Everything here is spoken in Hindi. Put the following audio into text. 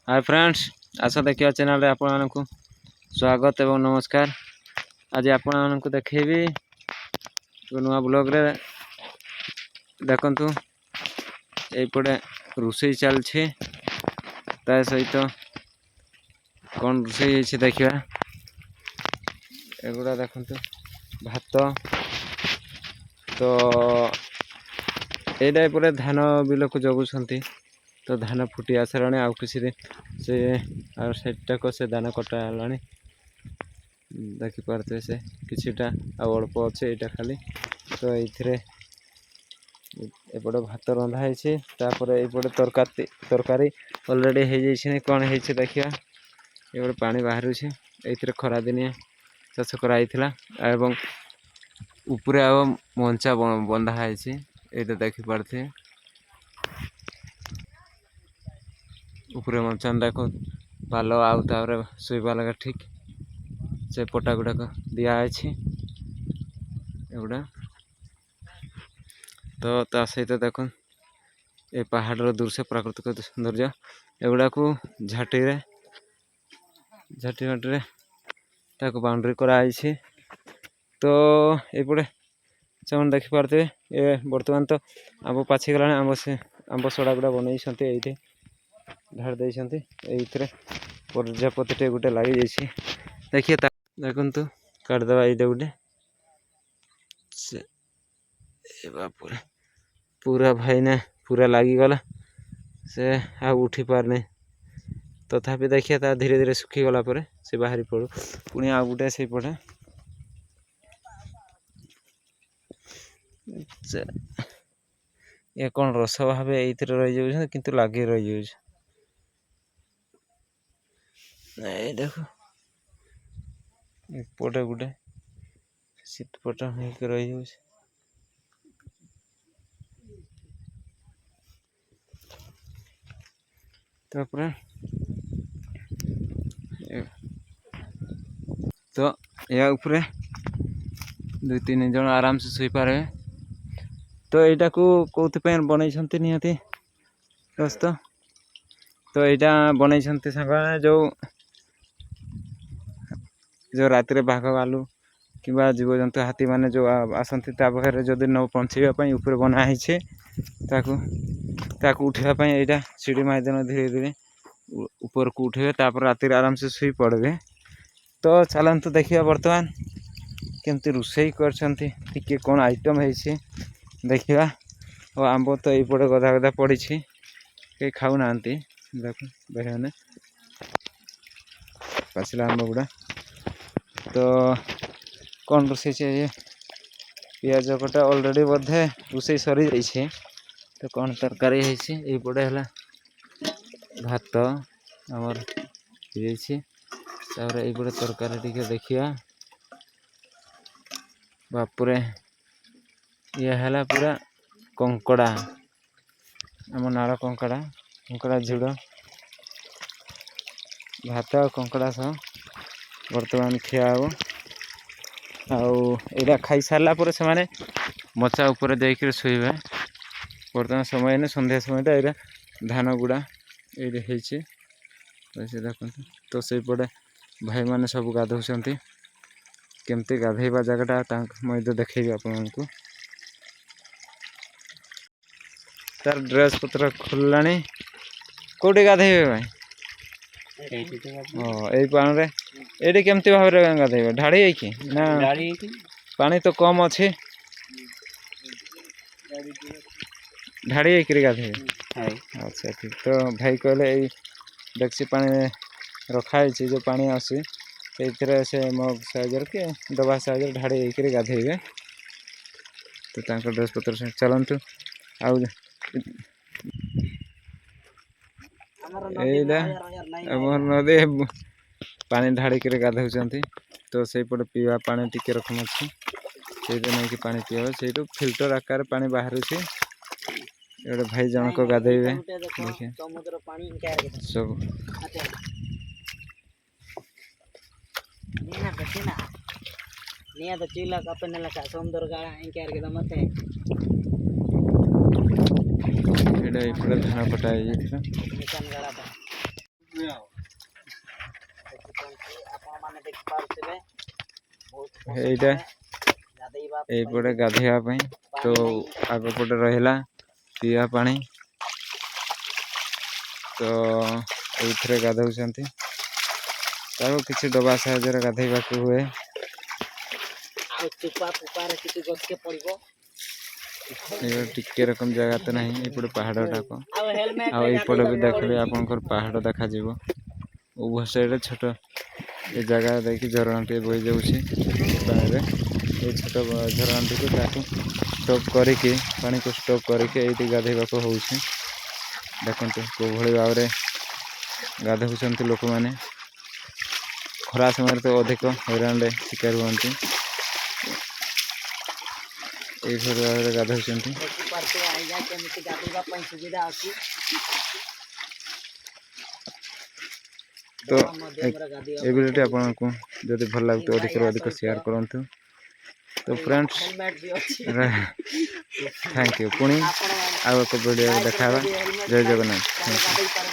हाय फ्रेंड्स, आशा देखिया चैनल रे आपण मानकु स्वागत एवं नमस्कार। आज आपण मानकु देखेबी नुआ ब्लॉग रे देखंतु एपटे रोषे चलछे ता सहित कौन रोषे देखा एगुड़ा देखंतु भात तो एटा एपटे धान बिल को जगुछंती तो धान फुटी आसलाणी आउ किसी से सेटा को से दाना कटा लाणी देखिपे से किछिटा अल्प अच्छे यहाँ खाली तो ये एपटे भात रंधा है तरकारी अलरेडी हो जाए कौन है देखिया ये पानी बाहर ये खरा दिनिया चाष कराइला एवं उपरे आ मंचा बंधा है ये देखिपे उपरे मंचा देखो पाल आउे शोवा लगा ठीक से पटा गुड़ाक दिखाई एगुड़ा तो ता सहित देख ये पहाड़ दृश्य प्राकृतिक सौंदर्य एगुड़ा को झाटी माटी बाउंड्री कराई तो ये से देखिपे ये बर्तमान तो आंब पाचिगला आंब सड़ा गुड़ा बनई ये ढाड़ देते प्रजापति गोटे लगी जाइए देखिए देखु काटदेवा ये गोटे पूरा भाई ने पूरा लगिगला से आ उठी पारनी तथापि देखिए ता धीरे धीरे सुखीगला से बाहरी पड़ू पुणी आ गोटे से पटे ये कौन रस भाव ये रही जाऊँ किंतु लगी रही जाऊँ देखो पटे गोटे शीतपट हो रही जाऊँ तापर तो या उपरे 2-3 जन आराम से शुई पारे तो यहाँ को कौन बनई निहती दोस्त तो यहाँ बनई सांग जो रात बाघ भालू कि जीवजंतु हाथी माने जो आसती पाखे जदि न पहुँचाई ऊपर बनाई उठापी यहाँ सीढ़ी माध्यम धीरे धीरे ऊपर को उठे रात आराम से शुई पड़े तो चलतु देखिए बर्तमान केमती रोषे कर कौन आइटम है देखा और आंब तो यपटे गदा गदा पड़ी कहीं खाऊ ना देख भाई पाचिला आंब गुड़ा तो कौन रोषे पियाज कटा अलरेडी बोधे रोषे सरी जाइए तो कौन तरकारी है पटे है भात आमर ये तरकारी टी देखिया बापुरे ये है पूरा कंकड़ा आम नाड़ कंकड़ा झुड़ भात कंकड़ा सह बर्तमान खिया हम आईटा खाई सारापर से मैंने मचा उपर देकर शोबे बर्तमान समय ने संध्या समय ये धान गुड़ा ये देखते तो से पटे भाई मैंने सब गाधौंट केमती गाधेबा जगटा मैं देखी आपको तार ड्रेस पत्र खोलला कौटी गाधेबे भाई यही पानी ये केमती भाव गाधेबे ढाड़ी है ना पानी तो कम अच्छे ढाड़ी है गाधेबे अच्छा ठीक तो भाई कहले डेक्ची पानी रखाई जो पानी आसी से मग साइजर के डबा साइजर ढाड़ी होकर गाधेबे तो ड्रेस पत्र चलतु आउ नदी पानी ढाड़ी कर गाधौं तो से पटे पीवा पानी टिके रकम अच्छी से नहीं पानी पीवा से फिल्टर आकार पानी बाहर गोटे भाई जनक गाधेबे देखिए सब चीला सौंदर गाड़ा धान कटा এইটা এইପଟେ ଗାଧେଇବା ପାଇଁ ତ ଆଗପଟେ ରହିଲା ପିଇବା ପାଣି ତ ଏଇଥିରେ ଗାଧଉଛନ୍ତି ତାକୁ କିଛି ଡବା ସାହାଯ୍ୟରେ ଗାଧେଇବାକୁ ହୁଏ। ଟିକେ ରକମ ଜାଗା ତ ନାହିଁ ଏପଟେ ପାହାଡ଼ଟାକ ଆଉ ଏଇପଟେ ବି ଦେଖିଲେ ଆପଣଙ୍କର ପାହାଡ଼ ଦେଖାଯିବ। ଉଭୟ ସାଇଡ଼ରେ ଛୋଟ ଏ ଜାଗା ଦେଇକି ଝରଣାଟିଏ ବୋହି ଯାଉଛି ପାଣିରେ। এই ଛୋଟ ଝରଣାଟିକୁ ତାକୁ ଷ୍ଟକ୍ କରିକି ପାଣିକୁ ଷ୍ଟକ୍ କରିକି ଏଇଠି ଗାଧୋଇବାକୁ ହେଉଛି। ଦେଖନ୍ତୁ କେଉଁଭଳି ଭାବରେ ଗାଧୋଉଛନ୍ତି ଲୋକମାନେ। ଖରା ସମୟରେ ତ ଅଧିକ ହଇରାଣରେ ଶିକାର ହୁଅନ୍ତି। এইଭଳି ଭାବରେ ଗାଧୋଉଛନ୍ତି। ତ এই ଭିଡ଼ିଓଟି ଆପଣଙ୍କୁ ଯଦି ଭଲ ଲାଗୁଥିବ ଅଧିକରୁ ଅଧିକ ସେୟାର କରନ୍ତୁ। ତ ଫ୍ରେଣ୍ଡସ୍ ଥ୍ୟାଙ୍କ ୟୁ। ପୁଣି ଆଉ ଏକ ଭିଡ଼ିଓରେ ଦେଖା ହେବା। ଜୟ ଜଗନ୍ନାଥ।